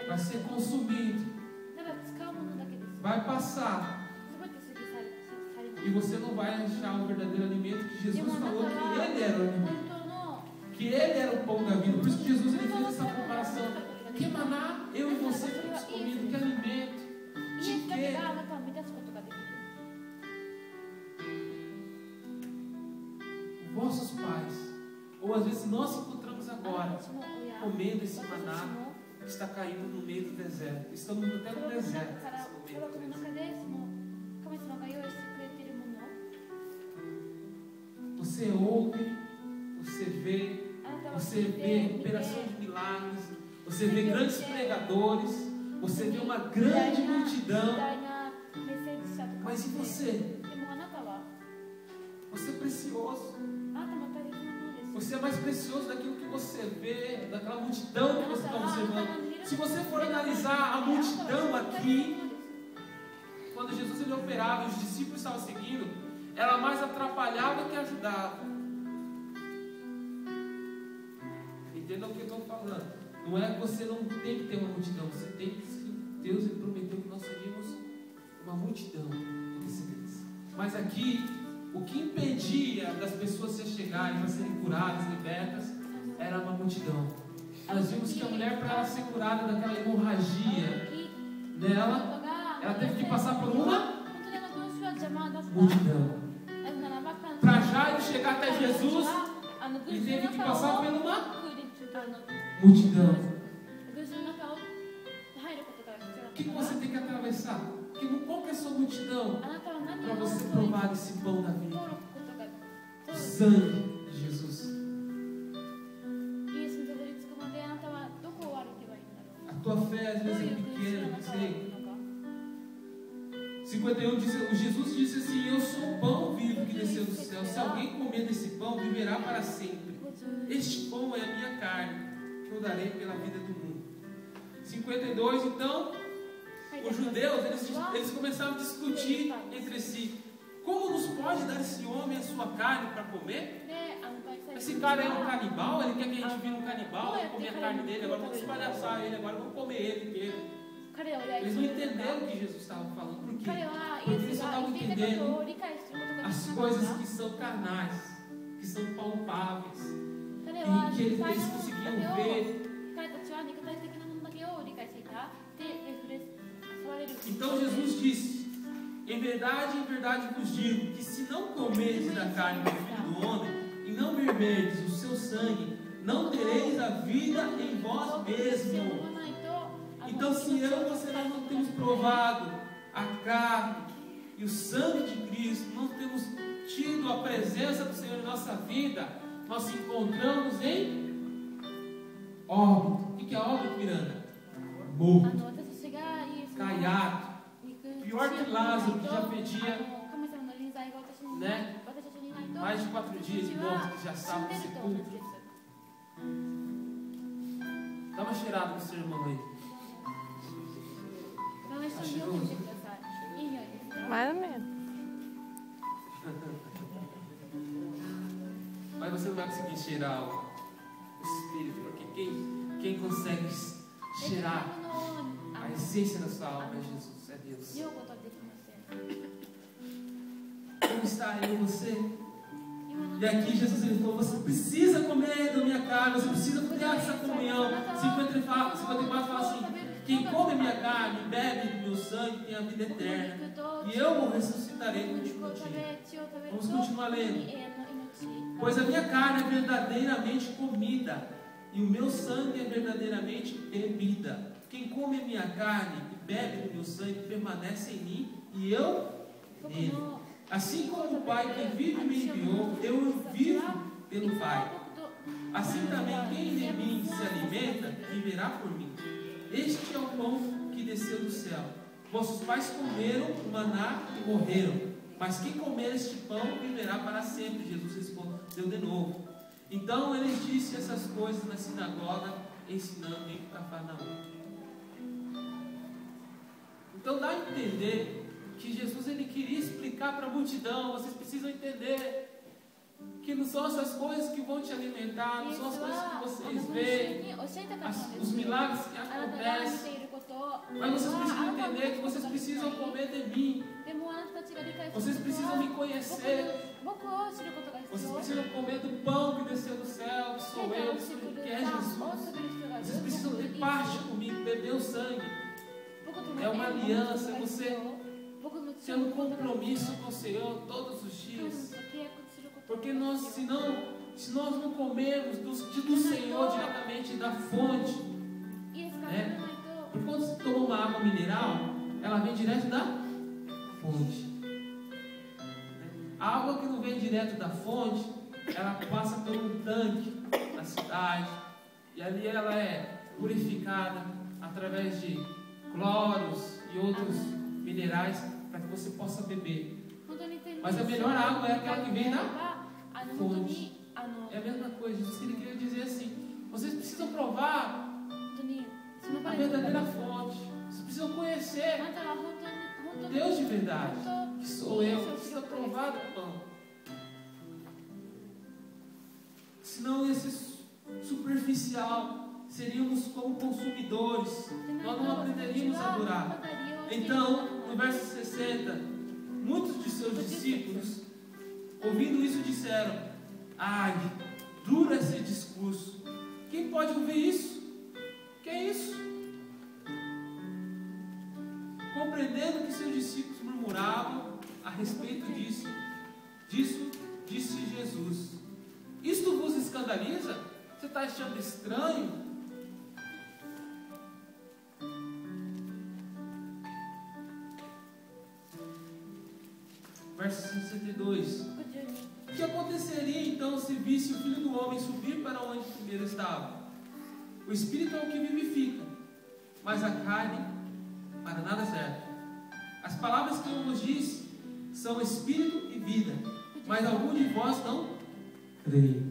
vai ser consumido, vai passar, e você não vai achar o verdadeiro alimento que Jesus falou que Ele era o alimento, que Ele era o pão da vida. Por isso que Jesus ele fez essa comparação. Que maná eu e você temos comido, que alimento, de quê? Vossos pais, ou às vezes nós encontramos agora comendo esse maná que está caindo no meio do deserto. Estamos até no deserto nesse momento. Você ouve, você vê operação de milagres, você vê grandes pregadores, você vê uma grande multidão, mas e você? Você é precioso. Você é mais precioso daquilo que você vê, daquela multidão que você está observando. Se você for analisar a multidão aqui, quando Jesus ele operava e os discípulos estavam seguindo, ela mais atrapalhava que ajudava. Entenda o que eu estou falando. Não é que você não tem que ter uma multidão, você tem que sim. Deus ele prometeu que nós seríamos uma multidão de descendentes. Mas aqui, o que impedia das pessoas se chegarem para serem curadas, libertas, era uma multidão. Nós vimos que a mulher, para ela ser curada daquela hemorragia dela, ela teve que passar por uma multidão. Para Jairo chegar até Jesus, ele teve que passar por uma multidão. O que você tem que atravessar? Qual que é a sua multidão? Para você provar esse pão da vida, o sangue de Jesus. A tua fé às vezes é pequena, não sei. 51 diz, Jesus disse assim: eu sou o pão vivo que desceu do céu. Se alguém comer desse pão, viverá para sempre. Este pão é a minha carne, que eu darei pela vida do mundo. 52, então, os judeus, eles começaram a discutir entre si: como nos pode dar esse homem a sua carne para comer? Esse cara é um canibal, ele quer que a gente vire um canibal e comer a carne dele, agora vamos espalhaçar ele, agora vamos comer ele inteiro. Eles não entenderam o que Jesus estava falando. Por quê? Porque eles só estavam entendendo as coisas que são carnais, que são palpáveis, que eles conseguiam ver. Então Jesus disse: em verdade vos digo, que se não comerdes da carne do Filho do Homem, e não beberdes o seu sangue, não tereis a vida em vós mesmos. Então, se eu e você não temos provado a carne e o sangue de Cristo, não temos tido a presença do Senhor em nossa vida, nós nos encontramos em óbito. O que é óbito, Miranda? Morto, caiado, pior que Lázaro, que já pedia, né? Mais de 4 dias de morte, que já estava no sepulcro. Dá uma cheirada no seu irmão aí. Mais ou menos. Mas você não vai conseguir cheirar o Espírito, porque quem consegue cheirar a essência da sua alma é Jesus, é Deus. Como está em você? E aqui Jesus ele falou: você precisa comer da minha carne, você precisa ter essa comunhão. 54 fala assim: quem come a minha carne e bebe do meu sangue tem a vida eterna, e eu o ressuscitarei no último dia. Vamos continuar lendo. Pois a minha carne é verdadeiramente comida, e o meu sangue é verdadeiramente bebida. Quem come a minha carne e bebe do meu sangue permanece em mim, e eu nele. Assim como o Pai que vive me enviou, eu vivo pelo Pai. Assim também quem de mim se alimenta, viverá por mim. Este é o pão que desceu do céu. Vossos pais comeram o maná e morreram, mas quem comer este pão viverá para sempre. Jesus respondeu de novo. Então eles disseram essas coisas na sinagoga, ensinando em Cafarnaum. Então dá a entender que Jesus ele queria explicar para a multidão: vocês precisam entender que não são essas coisas que vão te alimentar, não são as coisas que vocês veem, os milagres que acontecem. Mas vocês precisam entender que vocês precisam comer de mim. Vocês precisam me conhecer. Vocês precisam comer do pão que desceu do céu, que sou eu, que é Jesus. Vocês precisam ter parte comigo, beber o sangue. É uma aliança, você tendo um compromisso com o Senhor todos os dias. Porque se nós não comermos do Senhor diretamente da fonte, né? Porque quando você toma uma água mineral, ela vem direto da fonte. A água que não vem direto da fonte, ela passa por um tanque na cidade, e ali ela é purificada através de cloros e outros minerais para que você possa beber. Mas a melhor água é aquela que vem da fonte. É a mesma coisa. Jesus queria dizer assim: vocês precisam provar a verdadeira fonte. Vocês precisam conhecer Deus de verdade, que sou eu. Vocês precisam provar do pão. Senão esse superficial, seríamos como consumidores. Nós não aprenderíamos a adorar. Então, no verso 60, muitos de seus discípulos, ouvindo isso, disseram: ai, duro esse discurso. Quem pode ouvir isso? Que é isso? Compreendendo que seus discípulos murmuravam a respeito disso, disse Jesus: isto vos escandaliza? Você está achando estranho? Verso 62. O que aconteceria então se visse o Filho do Homem subir para onde primeiro estava? O Espírito é o que vivifica, mas a carne para nada serve. As palavras que eu vos disse são Espírito e vida, mas algum de vós não crê.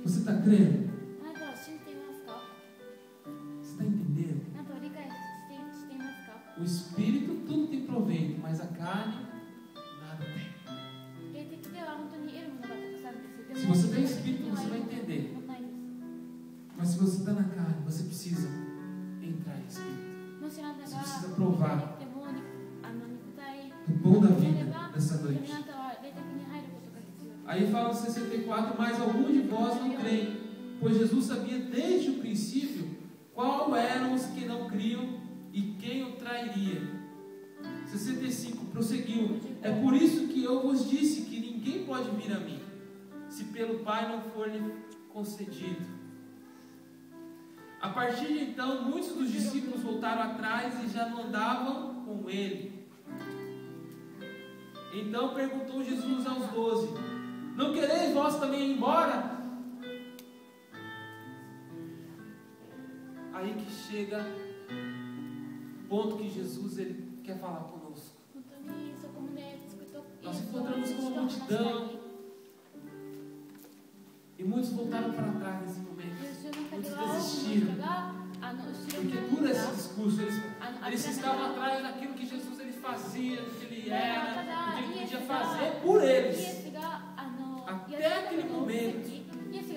Você está crendo? Você está entendendo? O Espírito tudo tem proveito, mas a carne nada tem. Se você tem Espírito, você vai entender. Mas se você está na carne, você precisa entrar em Espírito. Você precisa provar o pão da vida dessa noite. Aí fala no 64: mas algum de vós não creem, pois Jesus sabia desde o princípio qual eram os que não criam e quem o trairia. 65, prosseguiu: é por isso que eu vos disse que ninguém pode vir a mim, se pelo Pai não for lhe concedido. A partir de então, muitos dos discípulos voltaram atrás e já não andavam com ele. Então perguntou Jesus aos 12: não quereis vós também ir embora? Aí que chega o ponto que Jesus ele quer falar conosco. Nós encontramos com uma multidão e muitos voltaram para trás nesse momento. Muitos desistiram, porque por esse discurso eles estavam atrás daquilo que Jesus ele fazia, do que ele era, do que ele podia fazer por eles até aquele momento.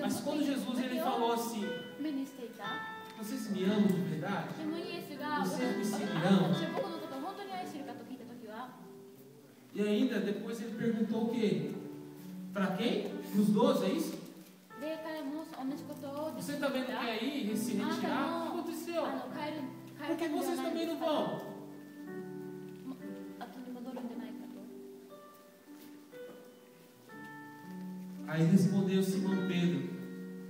Mas quando Jesus ele falou assim: vocês me amam de verdade? Vocês me seguirão? E ainda depois ele perguntou o quê? Para quem? Para os 12, é isso? Você também não quer ir se retirar? O que aconteceu? Por que vocês também não vão? Aí respondeu Simão Pedro: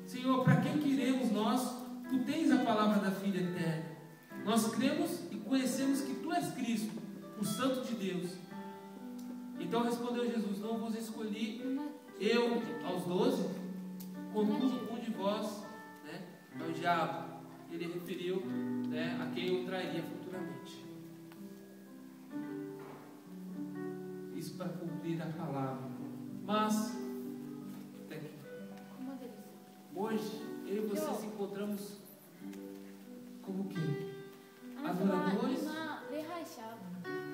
Senhor, para quem queremos nós? Tu tens a palavra da vida eterna. Nós cremos e conhecemos que tu és Cristo, o Santo de Deus. Então respondeu Jesus: não vos escolhi eu aos 12, contudo um de vós, né, é o diabo. Ele referiu, né, a quem eu trairia futuramente. Isso para cumprir a palavra. Mas hoje eu e você se encontramos como o quê? Adoradores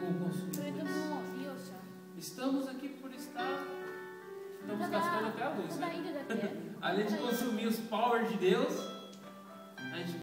ou consumidores? Estamos aqui por estar estamos gastando até a luz, né? Além de consumir os power de Deus, a gente